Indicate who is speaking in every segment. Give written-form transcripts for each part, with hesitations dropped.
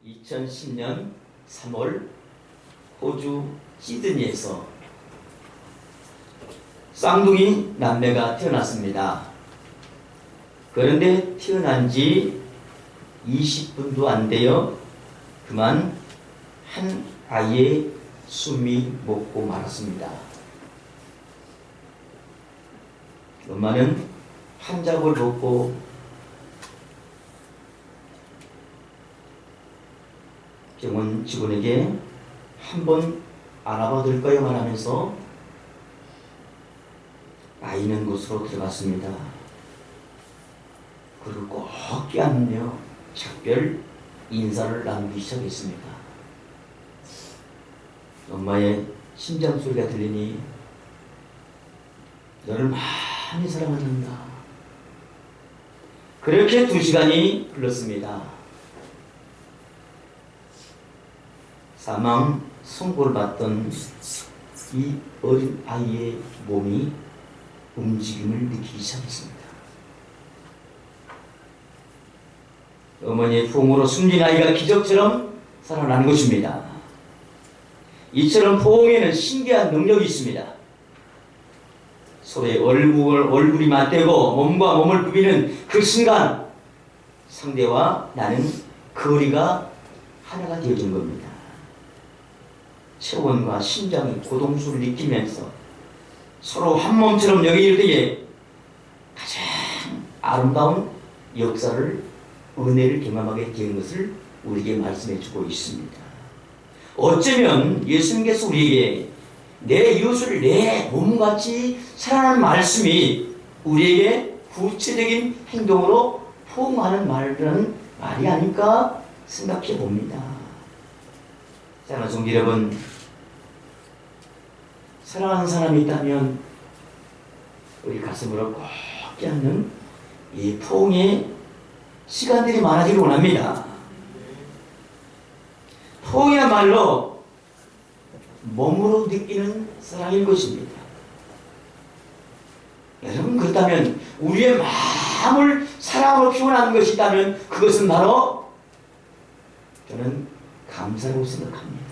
Speaker 1: 2010년 3월 호주 시드니에서 쌍둥이 남매가 태어났습니다. 그런데 태어난 지 20분도 안 되어 그만 한 아이의 숨이 멎고 말았습니다. 엄마는 환자복을 벗고 병원 직원에게 한번 알아봐 줄까요? 말하면서 아이는 곳으로 들어갔습니다. 그를 꼭 껴안으며 작별 인사를 나누기 시작했습니다. 엄마의 심장 소리가 들리니 너를 많이 사랑한다. 그렇게 2시간이 흘렀습니다. 사망 선고를 받던 이 어린 아이의 몸이 움직임을 느끼기 시작했습니다. 어머니의 포옹으로 숨진 아이가 기적처럼 살아나는 것입니다. 이처럼 포옹에는 신기한 능력이 있습니다. 서로의 얼굴이 맞대고 몸과 몸을 부비는 그 순간 상대와 나는 거리가 하나가 되어진 겁니다. 체온과 심장이 고동수를 느끼면서 서로 한 몸처럼 여길 때에 가장 아름다운 역사를 은혜를 경험하게 된 것을 우리에게 말씀해 주고 있습니다. 어쩌면 예수님께서 우리에게 내 이웃을 내 몸같이 사랑하는 말씀이 우리에게 구체적인 행동으로 포옹하는 말이 아닐까 생각해 봅니다. 사랑하는 성도 여러분, 사랑하는 사람이 있다면 우리 가슴으로 꼭 껴안는 이 포옹의 시간들이 많아지길 원합니다. 포옹이야말로 몸으로 느끼는 사랑인 것입니다. 여러분, 그렇다면 우리의 마음을 사랑으로 표현하는 것이 있다면 그것은 바로 저는 감사라고 생각합니다.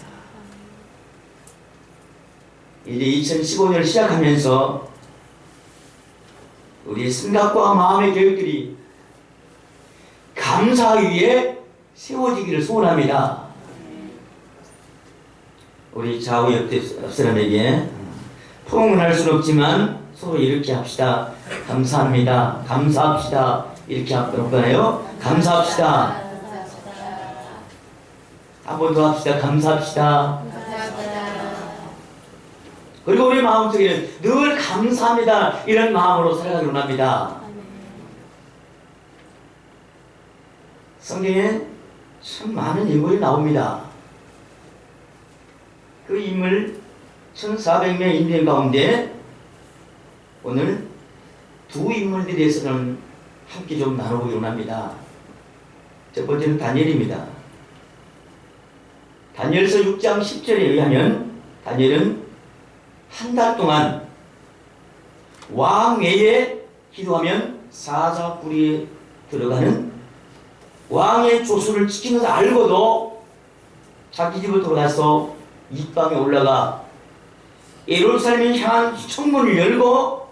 Speaker 1: 이제 2015년을 시작하면서 우리의 생각과 마음의 계획들이 감사 위에 세워지기를 소원합니다. 우리 좌우 옆 사람에게 포옹은 할 수는 없지만 서로 이렇게 합시다. 감사합니다. 감사합시다. 이렇게 할까요? 감사합시다. 한 번 더 합시다. 감사합시다. 그리고 우리 마음속에는 늘 감사합니다. 이런 마음으로 살아가길 원합니다. 성경에 참 많은 인물이 나옵니다. 그 인물 1400명 인물 가운데 오늘 2 인물들에 대해서는 함께 좀 나눠보기 원합니다. 첫 번째는 다니엘입니다. 다니엘서 6장 10절에 의하면 다니엘은 한 달 동안 왕 외에 기도하면 사자굴에 들어가는 왕의 조수를 지키는 것을 알고도 자기 집을 돌아가서 입방에 올라가 예루살렘을 향한 청문을 열고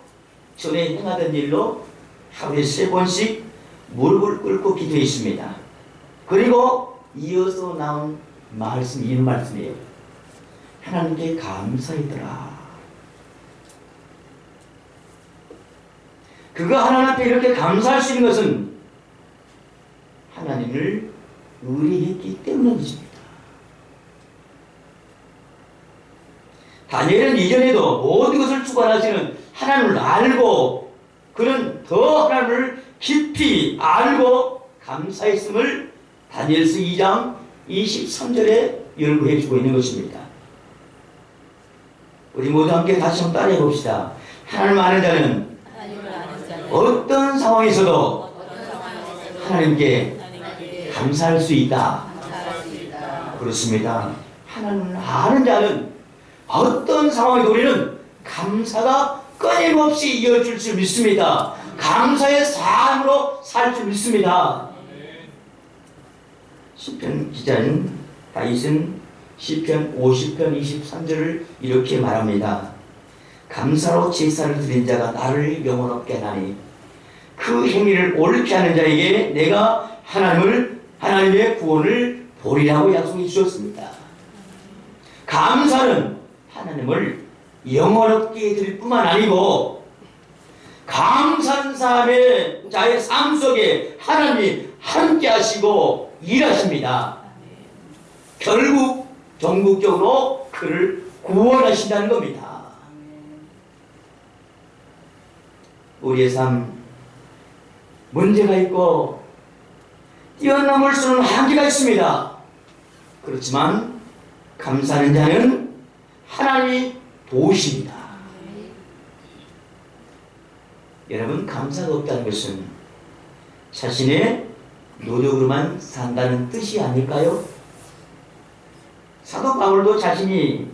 Speaker 1: 전에 행하던 일로 하루에 3번씩 무릎을 꿇고 기도했습니다. 그리고 이어서 나온 말씀이 이런 말씀이에요. 하나님께 감사하더라. 그가 하나님 앞에 이렇게 감사할 수 있는 것은 하나님을 의뢰했기 때문입니다. 다니엘은 이전에도 모든 것을 주관하시는 하나님을 알고 그는 더 하나님을 깊이 알고 감사했음을 다니엘서 2장 23절에 열거해 주고 있는 것입니다. 우리 모두 함께 다시 한번 따라해 봅시다. 하나님 아는 자는 어떤 상황에서도 하나님께 감사할 수 있다. 그렇습니다. 하나님 아는 자는 어떤 상황에도 우리는 감사가 끊임없이 이어질 줄 믿습니다. 감사의 삶으로 살 줄 믿습니다. 시편 기자인 다윗은 시편 50편 23절을 이렇게 말합니다. 감사로 제사를 드린 자가 나를 영원롭게 하나니 그 행위를 옳게 하는 자에게 내가 하나님의 구원을 보리라고 약속해 주셨습니다. 감사는 하나님을 영원롭게 드릴 뿐만 아니고 감사한 사람의 자의 삶 속에 하나님이 함께 하시고 일하십니다. 결국 전국적으로 그를 구원하신다는 겁니다. 우리의 삶 문제가 있고 뛰어넘을 수 없는 한계가 있습니다. 그렇지만 감사하는 자는 하나님이 도우십니다. 여러분, 감사가 없다는 것은 자신의 노력으로만 산다는 뜻이 아닐까요? 사도 바울도 자신이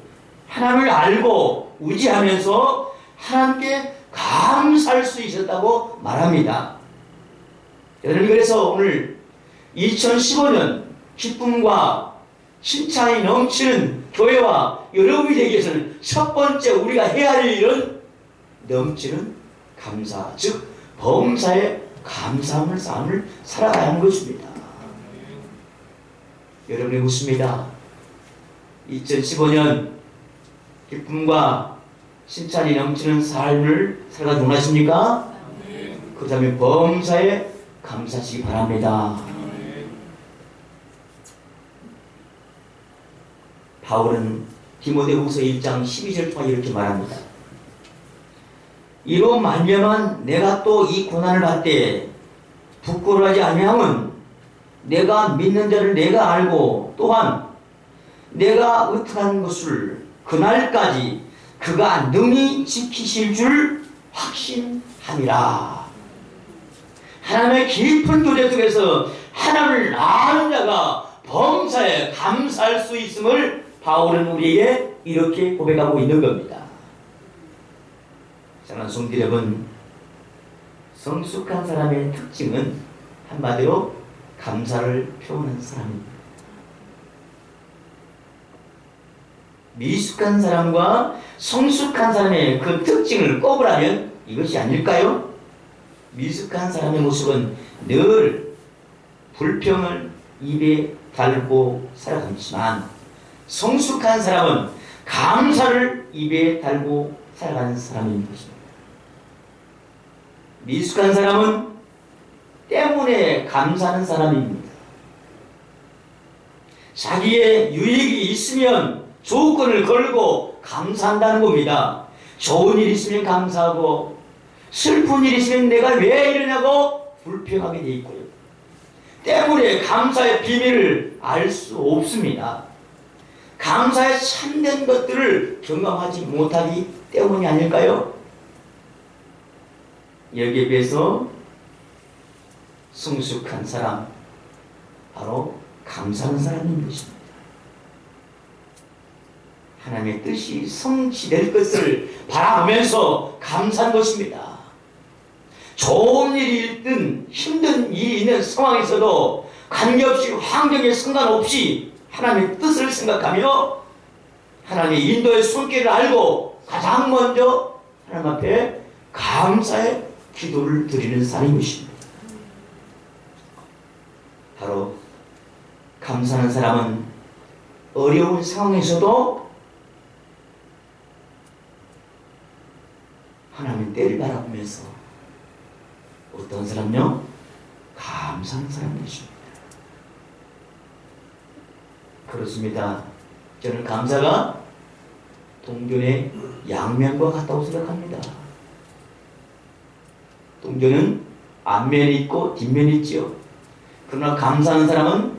Speaker 1: 하나님을 알고 의지하면서 하나님께 감사할 수 있었다고 말합니다. 여러분, 그래서 오늘 2015년 기쁨과 칭찬이 넘치는 교회와 여러분이 되기 위해서는 첫 번째 우리가 해야 할 일은 넘치는 감사, 즉 범사에 감사함을 삶을 살아가야 하는 것입니다. 여러분이 묻습니다. 2015년 기쁨과 칭찬이 넘치는 삶을 살아가 원하십니까? 그렇다면 범사에 감사하시기 바랍니다. 바울은 디모데후서 1장 12절 통해 이렇게 말합니다. 이로 말미암아 내가 또 이 고난을 받되 부끄러워하지 아니함은 내가 믿는 자를 내가 알고 또한 내가 의탁한 것을 그날까지 그가 능히 지키실 줄 확신함이라. 하나님의 깊은 교제 속에서 하나님을 아는 자가 범사에 감사할 수 있음을 바울은 우리에게 이렇게 고백하고 있는 겁니다. 사랑하는 성도 여러분, 성숙한 사람의 특징은 한마디로 감사를 표현하는 사람입니다. 미숙한 사람과 성숙한 사람의 그 특징을 꼽으라면 이것이 아닐까요? 미숙한 사람의 모습은 늘 불평을 입에 달고 살아가지만 성숙한 사람은 감사를 입에 달고 살아가는 사람인 것입니다. 미숙한 사람은 때문에 감사하는 사람입니다. 자기의 유익이 있으면 조건을 걸고 감사한다는 겁니다. 좋은 일 있으면 감사하고 슬픈 일 있으면 내가 왜 이러냐고 불평하게 돼 있고요. 때문에 감사의 비밀을 알 수 없습니다. 감사의 참된 것들을 경험하지 못하기 때문이 아닐까요? 여기에 비해서 성숙한 사람, 바로 감사하는 사람인 것입니다. 하나님의 뜻이 성취될 것을 바라보면서 감사한 것입니다. 좋은 일이 있든 힘든 일이 있는 상황에서도 관계없이 환경에 상관없이 하나님의 뜻을 생각하며 하나님의 인도의 손길을 알고 가장 먼저 하나님 앞에 감사의 기도를 드리는 사람인 것입니다. 바로 감사하는 사람은 어려운 상황에서도 하나님의 때를 바라보면서 어떤 사람요? 감사하는 사람인 것입니다. 그렇습니다. 저는 감사가 동전의 양면과 같다고 생각합니다. 동전은 앞면이 있고 뒷면이 있지요. 그러나 감사하는 사람은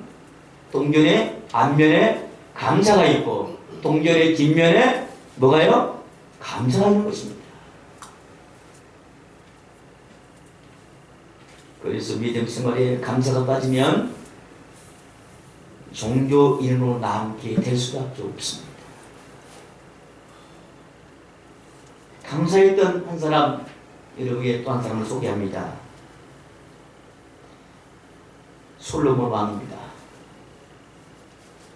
Speaker 1: 동전의 앞면에 감사가 있고 동전의 뒷면에 뭐가요? 감사가 있는 것입니다. 그래서 믿음 생활에 감사가 빠지면 종교인으로 남게 될 수밖에 없습니다. 감사했던 한 사람, 여러분에게 또 한 사람을 소개합니다. 솔로몬 왕입니다.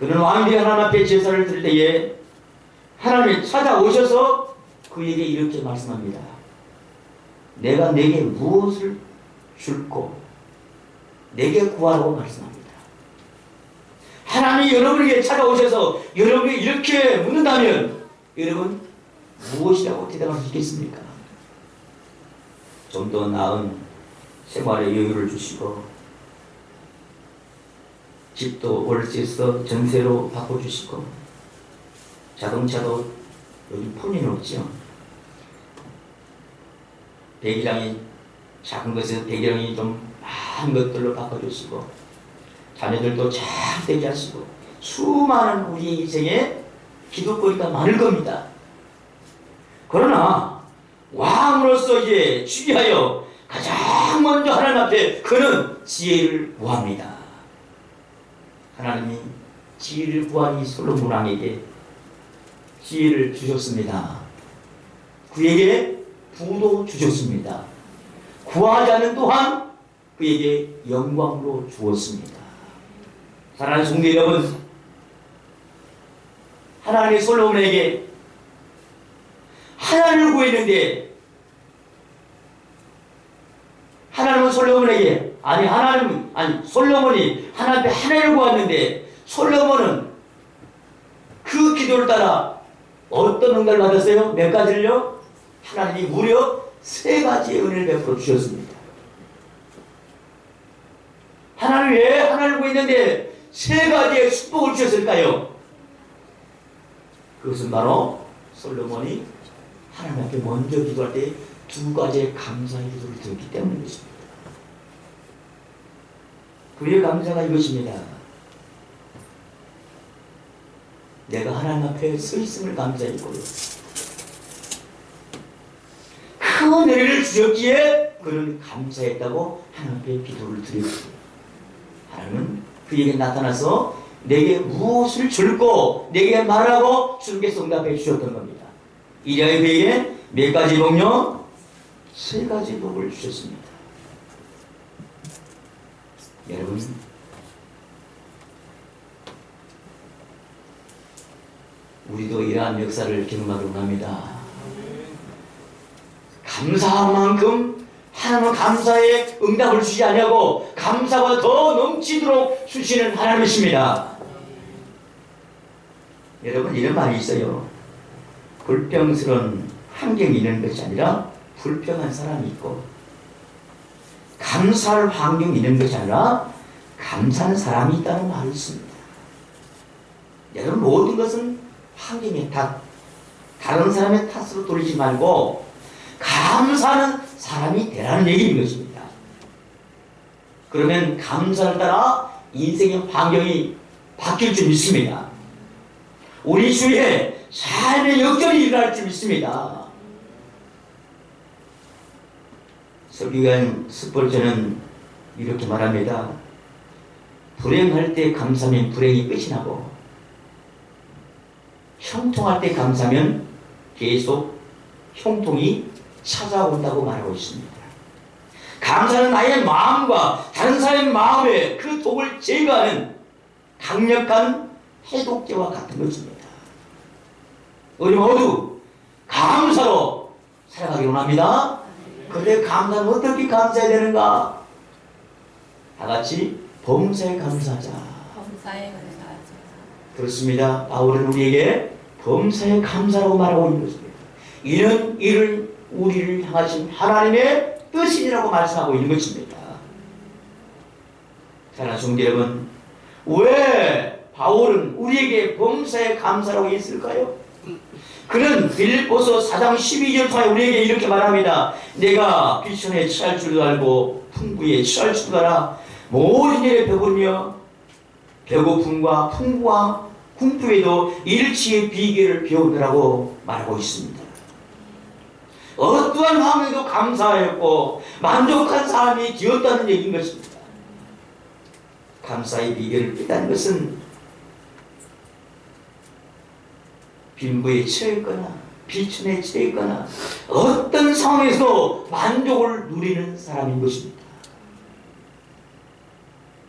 Speaker 1: 그런 왕들이 하나님 앞에 제사를 드릴 때에 하나님이 찾아오셔서 그에게 이렇게 말씀합니다. 내가 내게 무엇을 줄고 내게 구하라고 말씀합니다. 하나님이 여러분에게 찾아오셔서 여러분이 이렇게 묻는다면 여러분 무엇이라고 대답할 수 있겠습니까? 좀 더 나은 생활의 여유를 주시고 집도 월세에서 전세로 바꿔주시고 자동차도 요즘 폰이 없죠. 배기량이 작은 것에서 배기량이 좀 많은 것들로 바꿔주시고 자녀들도 잘 되게 하시고 수많은 우리 인생에 기도거리가 많을 겁니다. 그러나 왕으로서 이제 주의하여 가장 먼저 하나님 앞에 그는 지혜를 구합니다. 하나님이 지혜를 구한 이 솔로몬 왕에게 지혜를 주셨습니다. 그에게 부도 주셨습니다. 구하지 않는 또한 그에게 영광으로 주었습니다. 사랑하는 성도 여러분, 하나님이 솔로몬에게 하나님을 구했는데 하나님은 솔로몬에게 솔로몬이 하나님 앞에 하나님을 구했는데 솔로몬은 그 기도를 따라 어떤 응답을 받았어요? 몇 가지를요? 하나님이 무려 3가지의 은혜를 베풀어 주셨습니다. 하나님 왜 하나님을 구했는데 3가지의 축복을 주셨을까요? 그것은 바로 솔로몬이 하나님 앞에 먼저 기도할 때 2가지의 감사의 기도를 드렸기 때문입니다. 그의 감사가 이것입니다. 내가 하나님 앞에 서 있음을 감사했고요. 큰 은혜를 주셨기에 그는 감사했다고 하나님 앞에 기도를 드렸습니다. 하나님은 그에게 나타나서 내게 무엇을 줄고 내게 말하고 주님께서 응답해 주셨던 겁니다. 이리하여 그에게 몇 가지 복요? 3가지 복을 주셨습니다. 여러분, 우리도 이러한 역사를 경험하려고 합니다. 감사한 만큼 하나님은 감사에 응답을 주지 않냐고 감사가 더 넘치도록 주시는 하나님이십니다. 여러분, 이런 말이 있어요. 불평스러운 환경이 있는 것이 아니라 불평한 사람이 있고 감사할 환경이 있는 것이 아니라 감사하는 사람이 있다는 말이 있습니다. 여러분, 모든 것은 환경의 탓, 다른 사람의 탓으로 돌리지 말고 감사하는 사람이 되라는 얘기인 것입니다. 그러면 감사를 따라 인생의 환경이 바뀔 줄 믿습니다. 우리 주위에 삶의 역전이 일어날 줄 믿습니다. 설교관 스펄전은 이렇게 말합니다. 불행할 때 감사하면 불행이 끝이 나고 형통할 때 감사하면 계속 형통이 찾아온다고 말하고 있습니다. 감사는 나의 마음과 다른 사람의 마음에 그 독을 제거하는 강력한 해독제와 같은 것입니다. 우리 모두 감사로 살아가기 원합니다. 그런데 감사는 어떻게 감사해야 되는가? 다 같이 범사에 감사하자.
Speaker 2: 범사에 감사하자.
Speaker 1: 그렇습니다. 바울은 우리에게 범사에 감사라고 말하고 있는 것입니다. 이는 이를 우리를 향하신 하나님의 뜻이라고 말씀하고 있는 것입니다. 사랑하는 성도 여러분, 왜 바울은 우리에게 범사에 감사라고 했을까요? 그는 빌립보서 4장 12절 통해 우리에게 이렇게 말합니다. 내가 비천에 취할 줄도 알고 풍부에 취할 줄도 알아 모든 일에 배부르며 배고픔과 풍부와 궁핍에도 일치의 비결을 배우느라고 말하고 있습니다. 어떠한 환경에도 감사하였고 만족한 사람이 되었다는 얘기인 것입니다. 감사의 비결을 깼다는 것은 빈부에 처했거나 비천에 처했거나 어떤 상황에서도 만족을 누리는 사람인 것입니다.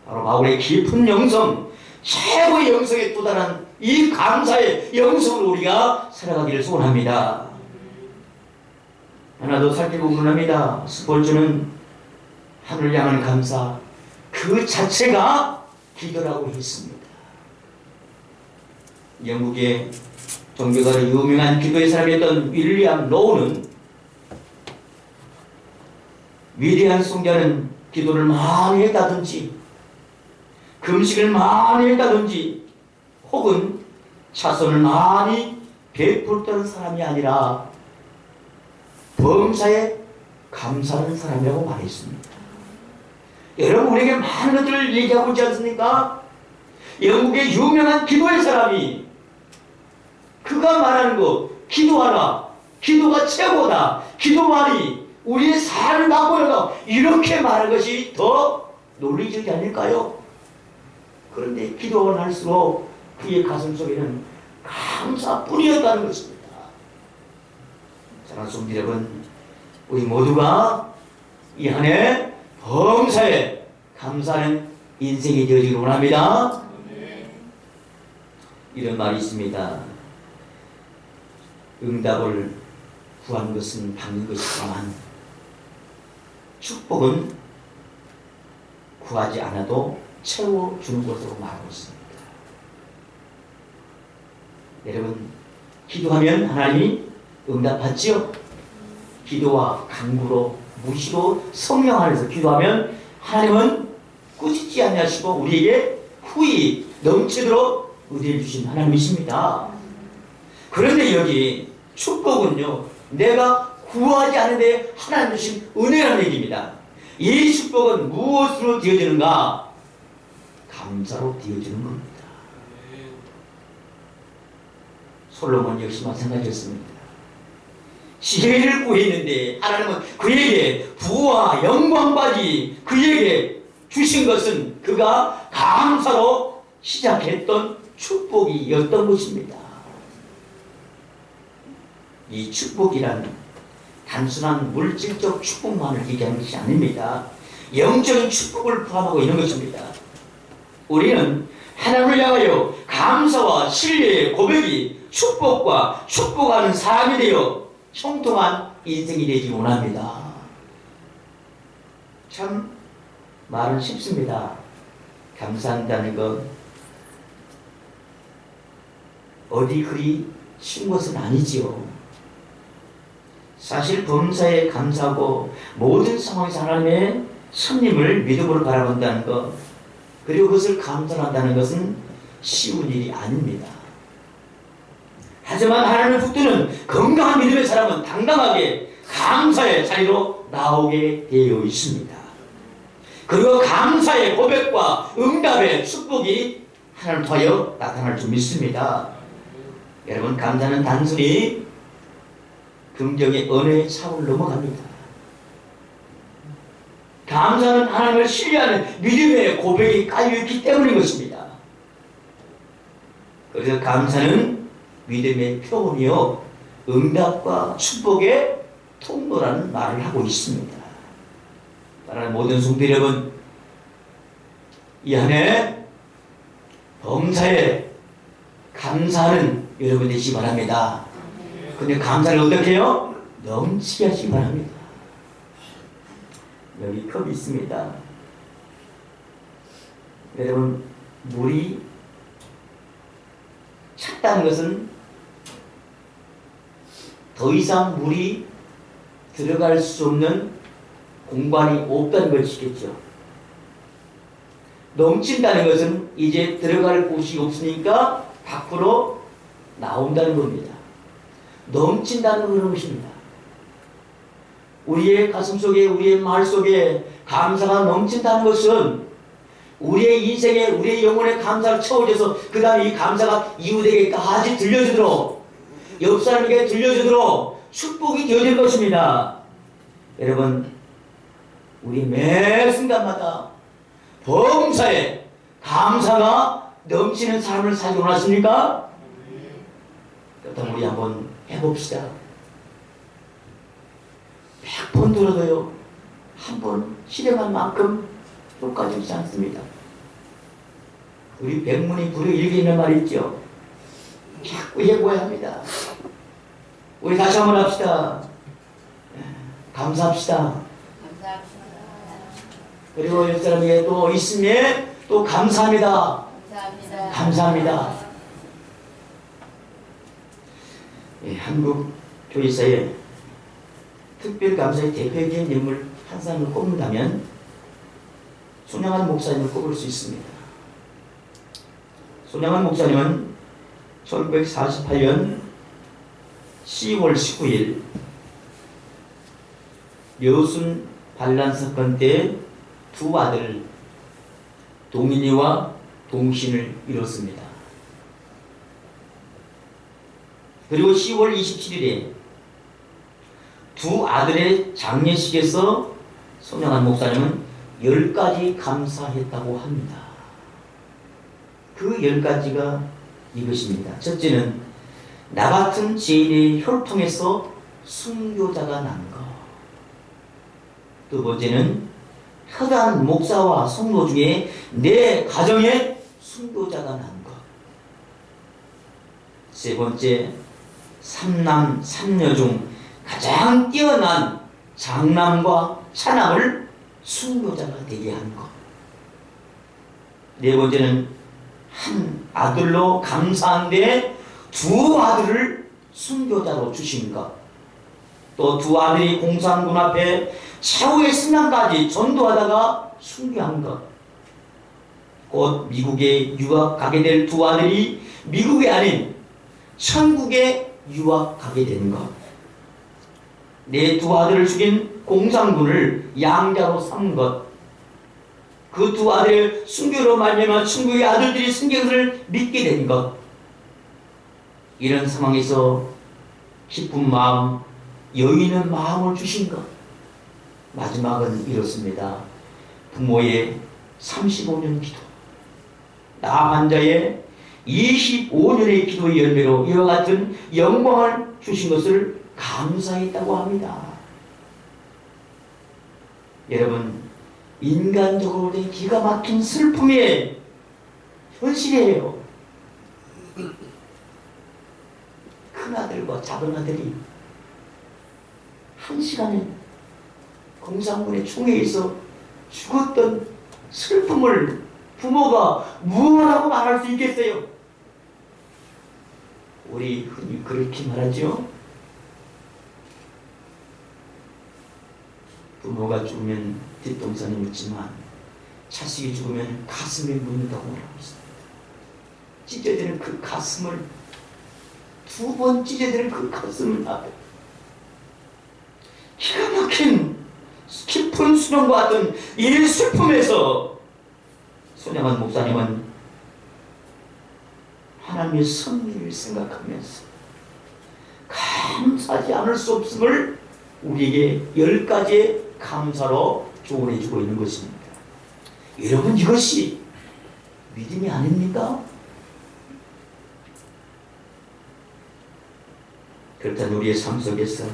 Speaker 1: 바로 바울의 깊은 영성, 최고의 영성에 도달한 이 감사의 영성으로 우리가 살아가기를 소원합니다. 하나 더 살펴보면 합니다. 스폴주는 하늘을 향한 감사 그 자체가 기도라고 했습니다. 영국의 종교가로 유명한 기도의 사람이었던 윌리엄 로우는 위대한 성자는 기도를 많이 했다든지 금식을 많이 했다든지 혹은 차선을 많이 베풀었던 사람이 아니라 범사에 감사하는 사람이라고 말했습니다. 여러분 우리에게 많은 것들을 얘기하고 있지 않습니까? 영국의 유명한 기도의 사람이 그가 말하는 거 기도하라 기도가 최고다 기도만이 우리의 삶을 바꾸는다 이렇게 말하는 것이 더 논리적이지 않을까요? 그런데 기도를 할수록 그의 가슴 속에는 감사뿐이었다는 것입니다. 사랑하는 성도 여러분 우리 모두가 이 한 해 범사에 감사하는 인생이 되어지기를 원합니다. 이런 말이 있습니다. 응답을 구한 것은 받는 것이지만 축복은 구하지 않아도 채워주는 것으로 말하고 있습니다. 여러분 기도하면 하나님이 응답하지요? 기도와 간구로 무시로 성령 안에서 기도하면 하나님은 꾸짖지 않으시고 우리에게 후히 넘치도록 은혜를 주신 하나님이십니다. 그런데 여기 축복은요 내가 구하지 않은데 하나님 주신 은혜라는 얘기입니다. 이 축복은 무엇으로 되어지는가? 감사로 되어지는 겁니다. 솔로몬 역시 마찬가지였습니다. 지혜를 구했는데 하나님은 그에게 부와 영광까지 그에게 주신 것은 그가 감사로 시작했던 축복이었던 것입니다. 이 축복이란 단순한 물질적 축복만을 얘기하는 것이 아닙니다. 영적인 축복을 포함하고 있는 것입니다. 우리는 하나님을 향하여 감사와 신뢰의 고백이 축복과 축복하는 사람이 되어 형통한 인생이 되기 원합니다. 참 말은 쉽습니다. 감사한다는 것 어디 그리 쉬운 것은 아니지요. 사실 범사에 감사하고 모든 상황에서 하나님의 선님을 믿음으로 바라본다는 것 그리고 그것을 감사한다는 것은 쉬운 일이 아닙니다. 하지만 하나님을 붙드는 건강한 믿음의 사람은 당당하게 감사의 자리로 나오게 되어 있습니다. 그리고 감사의 고백과 응답의 축복이 하나님을 통하여 나타날 줄 믿습니다. 여러분 감사는 단순히 긍정의 언어의 차원을 넘어갑니다. 감사는 하나님을 신뢰하는 믿음의 고백이 깔려있기 때문인 것입니다. 그래서 감사는 믿음의 표본이요 응답과 축복의 통로라는 말을 하고 있습니다. 따라는 모든 성도 여러분 이 한 해 범사에 감사하는 여러분 되시기 바랍니다. 근데 감사를 어떻게 해요? 넘치게 하시기 바랍니다. 여기 컵이 있습니다. 여러분 물이 찼다는 것은 더 이상 물이 들어갈 수 없는 공간이 없다는 것이겠죠. 넘친다는 것은 이제 들어갈 곳이 없으니까 밖으로 나온다는 겁니다. 넘친다는 그런 것입니다. 우리의 가슴 속에 우리의 말 속에 감사가 넘친다는 것은 우리의 인생에 우리의 영혼의 감사를 채워줘서 그 다음에 이 감사가 이웃에게까지 들려주도록 옆 사람에게 들려주도록 축복이 되어질 것입니다. 여러분 우리 매 순간마다 범사에 감사가 넘치는 삶을 살기 원하십니까? 그렇다면 우리 한번 해봅시다. 100번 들어도요 한 번 실행한 만큼 효과적이지 않습니다. 우리 백문이 불여일견 있는 말 있죠. 자꾸 예고해야 합니다. 우리 다시 한번 합시다. 감사합시다.
Speaker 2: 감사합니다.
Speaker 1: 그리고 옆 사람에게 또 있으면 또 감사합니다.
Speaker 2: 감사합니다.
Speaker 1: 감사합니다. 예, 한국 교회사에 특별 감사의 대표적인 인물 한 사람을 꼽는다면 손양한 목사님을 꼽을 수 있습니다. 손양한 목사님은 1948년 10월 19일 려순 반란 사건 때 두 아들 동인이와 동신을 잃었습니다. 그리고 10월 27일에 두 아들의 장례식에서 손양한 목사님은 10가지 감사했다고 합니다. 그 10가지가 이것입니다. 첫째는 나 같은 죄인의 혈통에서 순교자가 난 것. 두 번째는 허다한 목사와 성도 중에 내 가정에 순교자가 난 것. 세 번째, 삼남 삼녀 중 가장 뛰어난 장남과 차남을 순교자가 되게 한 것. 네 번째는 한 아들로 감사한데 두 아들을 순교자로 주신 것. 또 두 아들이 공산군 앞에 최후의 순간까지 전도하다가 순교한 것. 곧 미국에 유학 가게 될 두 아들이 미국이 아닌 천국에 유학 가게 된 것. 내 두 아들을 죽인 공산군을 양자로 삼은 것. 그 두 아들의 순교로 말미암아 천국의 아들들이 성경을 믿게 된 것. 이런 상황에서 기쁜 마음, 여유 있는 마음을 주신 것. 마지막은 이렇습니다. 부모의 35년 기도, 나 환자의 25년의 기도의 열매로 이와 같은 영광을 주신 것을 감사했다고 합니다. 여러분, 인간적으로 된 기가 막힌 슬픔의 현실이에요. 큰아들과 작은아들이 한 시간에 공산군의 총에 의해서 죽었던 슬픔을 부모가 무엇이라고 말할 수 있겠어요? 우리 흔히 그렇게 말하죠. 부모가 죽으면 뒷동산에 묻지만 자식이 죽으면 가슴에 묻는다고 말하고 있습니다. 찢어지는 그 가슴을, 두 번 찢어지는 그 가슴을 앞에 기가 막힌 깊은 수련과 같은 이 슬픔에서 손양한 목사님은 하나님의 섭리를 생각하면서 감사하지 않을 수 없음을 우리에게 10가지의 감사로 조언해주고 있는 것입니다. 여러분, 이것이 믿음이 아닙니까? 그렇다면 우리의 삶 속에서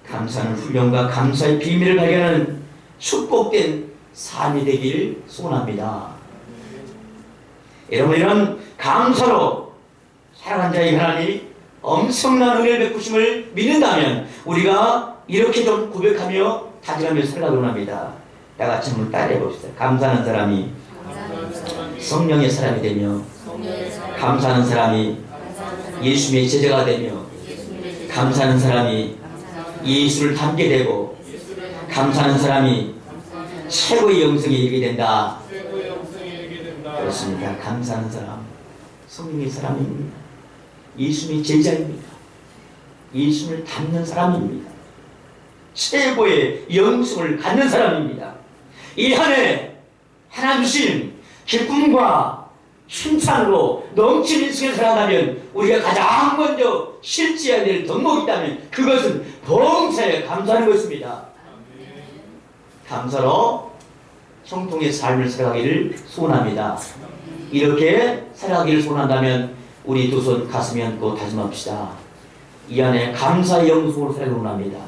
Speaker 1: 감사하는 훈련과 감사의 비밀을 발견하는 축복된 삶이 되길 소원합니다. 여러분, 이런 감사로 살아간 자의 하나님이 엄청난 은혜를 베푸심을 믿는다면 우리가 이렇게 좀 고백하며 다짐하며 살아가곤 합니다. 다 같이 한번 따라해 봅시다. 감사하는 사람이 성령의 사람이 되며, 감사하는 사람이 예수님의 제자가 되며, 감사하는 사람이 예수를 닮게 되고, 감사하는 사람이 최고의 영성에 이르게 된다. 그렇습니다. 감사하는 사람, 성령의 사람입니다. 예수님의 제자입니다. 예수님을 닮는 사람입니다. 최고의 영성을 갖는 사람입니다. 이 한 해 하나님 주신 기쁨과 칭찬으로 넘치는 인생을 살아가면 우리가 가장 먼저 실지해야 될 덕목이 있다면 그것은 범사에 감사하는 것입니다. 감사로 형통의 삶을 살아가기를 소원합니다. 이렇게 살아가기를 소원한다면 우리 두 손 가슴에 얹고 다짐합시다. 이 안에 감사의 영성으로 살아가곤 합니다.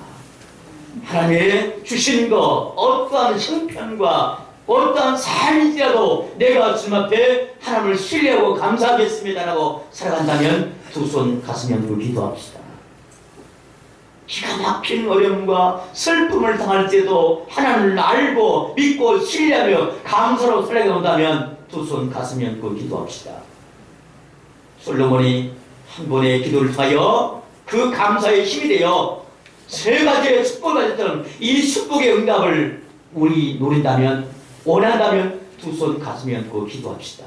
Speaker 1: 하나님의 주신 것, 어떠한 형편과 어떠한 삶일지라도 내가 주님 앞에 하나님을 신뢰하고 감사하겠습니다라고 살아간다면 두 손 가슴 얹고 기도합시다. 기가 막힌 어려움과 슬픔을 당할 때도 하나님을 알고 믿고 신뢰하며 감사로 살아가 온다면 두 손 가슴 얹고 기도합시다. 솔로몬이 한 번의 기도를 통하여 그 감사의 힘이 되어 세 가지의 축복을 가졌던 이 축복의 응답을 우리 노린다면, 원한다면 두 손 가슴 얹고 기도합시다.